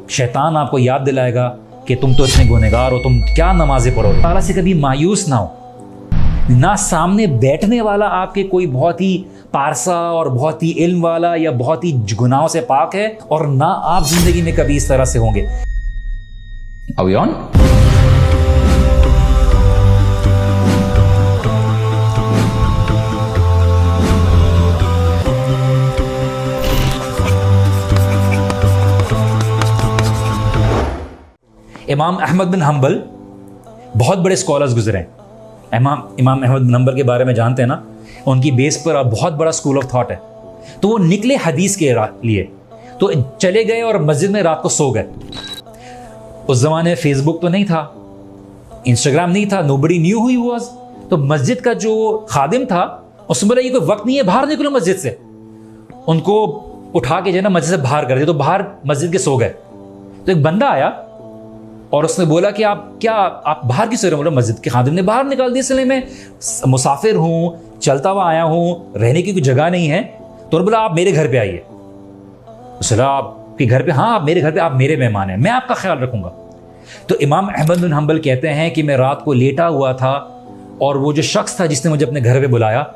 शैतान आपको याद दिलाएगा कि तुम तो इतने गुनहगार हो, तुम क्या नमाजें पढ़ो। ताला से कभी मायूस ना हो। ना सामने बैठने वाला आपके कोई बहुत ही पारसा और बहुत ही इल्म वाला या बहुत ही गुनाहों से पाक है, और ना आप जिंदगी में कभी इस तरह से होंगे। Are we on? इमाम अहमद बिन हम्बल बहुत बड़े स्कॉलर्स गुजरे हैं। इमाम अहमद बिन हम्बल के बारे में जानते हैं ना, उनकी बेस पर अब बहुत बड़ा स्कूल ऑफ थॉट है। तो वो निकले हदीस के लिए, तो चले गए और मस्जिद में रात को सो गए। उस जमाने में फेसबुक तो नहीं था, इंस्टाग्राम नहीं था, nobody knew who he was. तो मस्जिद का जो खादिम था उसने बोला ये कोई वक्त नहीं है, बाहर निकलो मस्जिद से। उनको उठा के जो है ना मस्जिद से बाहर कर दिया, तो बाहर मस्जिद के सो गए। तो एक बंदा आया और उसने बोला कि आप बाहर क्यों सो रहे हो? बोला मस्जिद के खादिम ने बाहर निकाल दिया, इसलिए मैं मुसाफिर हूँ, चलता हुआ आया हूँ, रहने की कोई जगह नहीं है। तो बोला आप मेरे घर पे आइए। उसने आपके घर पे? हाँ, आप मेरे घर पे, आप मेरे मेहमान हैं, मैं आपका ख्याल रखूंगा। तो इमाम अहमद बिन हम्बल कहते हैं कि मैं रात को लेटा हुआ था और वो जो शख्स था जिसने मुझे अपने घर पे बुलाया,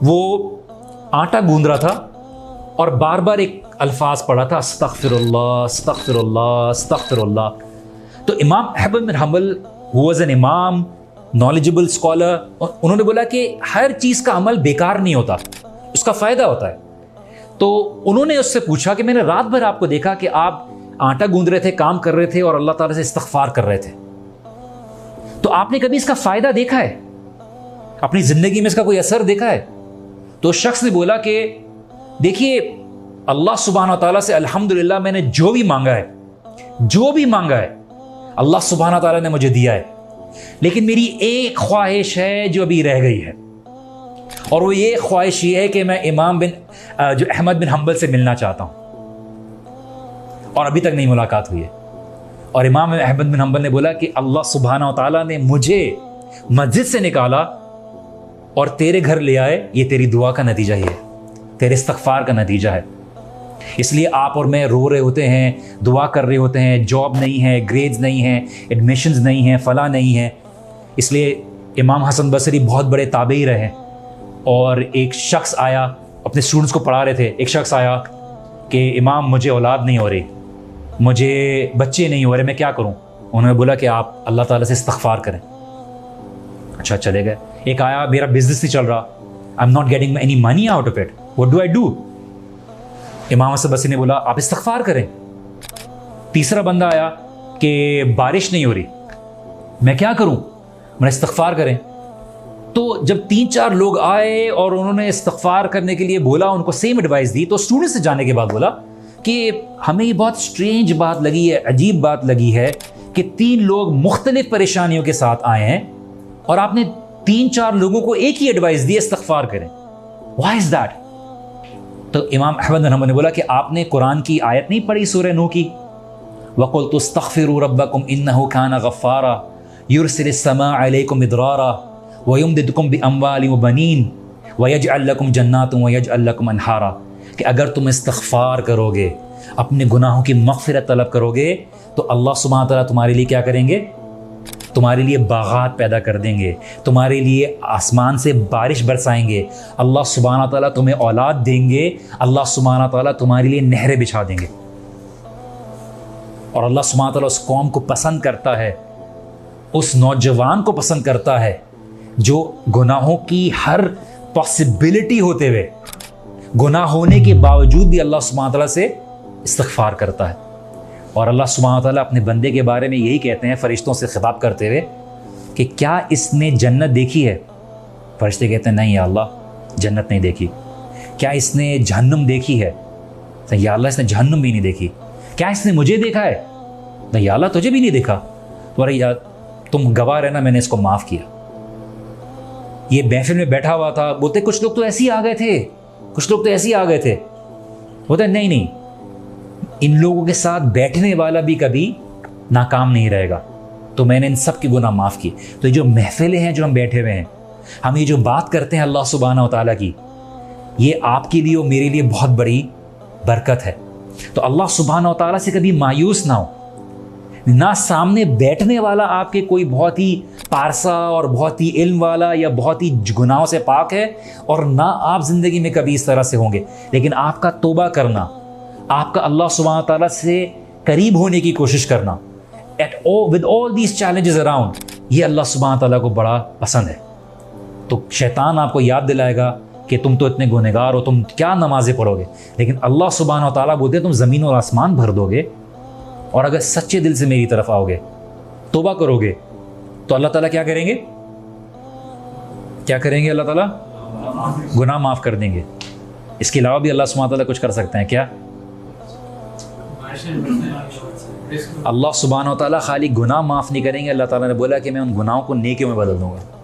वो आटा गूंद रहा था और बार बार एक अल्फाज पढ़ा था, अस्तगफिरुल्लाह अस्तगफिरुल्लाह अस्तगफिरुल्लाह। तो इमाम अहमद बिन हम्बल वाज एन इमाम, नॉलेजेबल स्कॉलर, और उन्होंने बोला कि हर चीज़ का अमल बेकार नहीं होता, उसका फ़ायदा होता है। तो उन्होंने उससे पूछा कि मैंने रात भर आपको देखा कि आप आटा गूंद रहे थे, काम कर रहे थे और अल्लाह ताला से इस्तगफार कर रहे थे, तो आपने कभी इसका फ़ायदा देखा है? अपनी ज़िंदगी में इसका कोई असर देखा है? तो शख्स ने बोला कि देखिए, अल्लाह सुब्हानहू व तआला से अल्हम्दुलिल्लाह मैंने जो भी मांगा है अल्लाह सुब्हानहू व तआला ने मुझे दिया है, लेकिन मेरी एक ख्वाहिश है जो अभी रह गई है, और वो ये ख्वाहिश ये है कि मैं जो अहमद बिन हम्बल से मिलना चाहता हूँ, और अभी तक नहीं मुलाकात हुई है। और इमाम अहमद बिन हम्बल ने बोला कि अल्लाह सुब्हानहू व तआला ने मुझे मस्जिद से निकाला और तेरे घर ले आए, ये तेरी दुआ का नतीजा ही है, तेरे इस्तगफार का नतीजा है। इसलिए आप और मैं रो रहे होते हैं, दुआ कर रहे होते हैं, जॉब नहीं है, ग्रेड्स नहीं हैं, एडमिशन्स नहीं हैं, फला नहीं है। इसलिए इमाम हसन बसरी बहुत बड़े ताबई रहे, और एक शख्स आया, अपने स्टूडेंट्स को पढ़ा रहे थे, एक शख्स आया कि इमाम मुझे औलाद नहीं हो रही, मुझे बच्चे नहीं हो रहे, मैं क्या करूं? उन्होंने बोला कि आप अल्लाह ताला से इस्तगफार करें। अच्छा, चले गए। एक आया, मेरा बिजनेस नहीं चल रहा, I am not getting any money out of it, what do I do? इमाम हसन बसरी ने बोला आप इस्तगफार करें। तीसरा बंदा आया कि बारिश नहीं हो रही, मैं क्या करूं? मैंने इस्तगफार करें। तो जब 3-4 लोग आए और उन्होंने इस्तगफार करने के लिए बोला, उनको सेम एडवाइस दी, तो स्टूडेंट से जाने के बाद बोला कि हमें ये बहुत स्ट्रेंज बात लगी है, अजीब बात लगी है कि 3 लोग मुख्तलिफ परेशानियों के साथ आए हैं और आपने 3-4 लोगों को एक ही एडवाइस दी, इस्तगफार करें। Why is that? तो इमाम अहमद बिन हम्बल ने बोला कि आपने कुरान की आयत नहीं पढ़ी सूरह नूह की, वक़ुल्तु अस्तग़फ़िरू रब्बकुम इन्नहु काना गफ़्फ़ारा युरसिलिस समा अलैकुम मिदरारा व युमदिदकुम बिअम्वालिन व बनीन व यजअल लकुम जन्नातुन व यजअल लकुम अनहारा, कि अगर तुम इस्तग़फ़ार करोगे, अपने गुनाहों की मग़फ़िरत तलब करोगे, तो अल्लाह सुब्हानहू व तआला तुम्हारे लिए क्या करेंगे? तुम्हारे लिए बागात पैदा कर देंगे, तुम्हारे लिए आसमान से बारिश बरसाएंगे, अल्लाह सुब्हानहू व तआला तुम्हें औलाद देंगे, अल्लाह सुब्हानहू व तआला तुम्हारे लिए नहरें बिछा देंगे। और अल्लाह सुब्हानहू व तआला उस कौम को पसंद करता है, उस नौजवान को पसंद करता है जो गुनाहों की हर पॉसिबिलिटी होते हुए, गुनाह होने के बावजूद भी अल्लाह सुब्हानहू व तआला से इस्तग़फ़ार करता है। और अल्लाह सुब्हानहू व तआला अपने बंदे के बारे में यही कहते हैं फरिश्तों से खिताब करते हुए कि क्या इसने जन्नत देखी है? फरिश्ते कहते हैं नहीं या अल्लाह, जन्नत नहीं देखी। क्या इसने जहन्नुम देखी है? तो या अल्लाह, इसने जहन्नुम भी नहीं देखी। क्या इसने मुझे देखा है? तो या अल्लाह, तुझे भी नहीं देखा। तो अरे यार, तुम गवाह रहना, मैंने इसको माफ़ किया। ये महफिल में बैठा हुआ था, बोलते कुछ लोग तो ऐसे ही आ गए थे, कुछ लोग तो ऐसे ही आ गए थे। बोलते नहीं, इन लोगों के साथ बैठने वाला भी कभी नाकाम नहीं रहेगा। तो मैंने इन सब की गुनाह माफ़ की। तो ये जो महफिलें हैं जो हम बैठे हुए हैं, हम ये जो बात करते हैं अल्लाह सुब्हानहू व तआला की, ये आपके लिए और मेरे लिए बहुत बड़ी बरकत है। تو اللہ سبحانہ و تعالیٰ سے کبھی مایوس نہ ہو. نہ سامنے بیٹھنے والا آپ کے کوئی بہت ہی پارسا اور بہت ہی علم والا یا بہت ہی گناہوں سے پاک ہے، اور نہ آپ زندگی میں کبھی اس طرح سے ہوں گے، لیکن آپ کا توبہ کرنا، آپ کا اللہ سبحانہ تعالیٰ سے قریب ہونے کی کوشش کرنا with all these challenges around، یہ اللہ سبحانہ تعالیٰ کو بڑا پسند ہے. تو شیطان آپ کو یاد دلائے گا کہ تم تو اتنے گنہگار ہو، تم کیا نمازیں پڑھو گے، لیکن اللہ سبحانہ تعالیٰ بولتے ہیں تم زمین اور آسمان بھر دو گے، اور اگر سچے دل سے میری طرف آؤ گے، توبہ کرو گے، تو اللہ تعالیٰ کیا کریں گے؟ کیا کریں گے؟ اللہ تعالیٰ گناہ معاف کر دیں گے. اس کے علاوہ بھی اللہ سبحانہ تعالیٰ کچھ کر سکتے ہیں کیا؟ اللہ سبحانہ و تعالیٰ خالی گناہ معاف نہیں کریں گے، اللہ تعالیٰ نے بولا کہ میں ان گناہوں کو نیکیوں میں بدل دوں گا.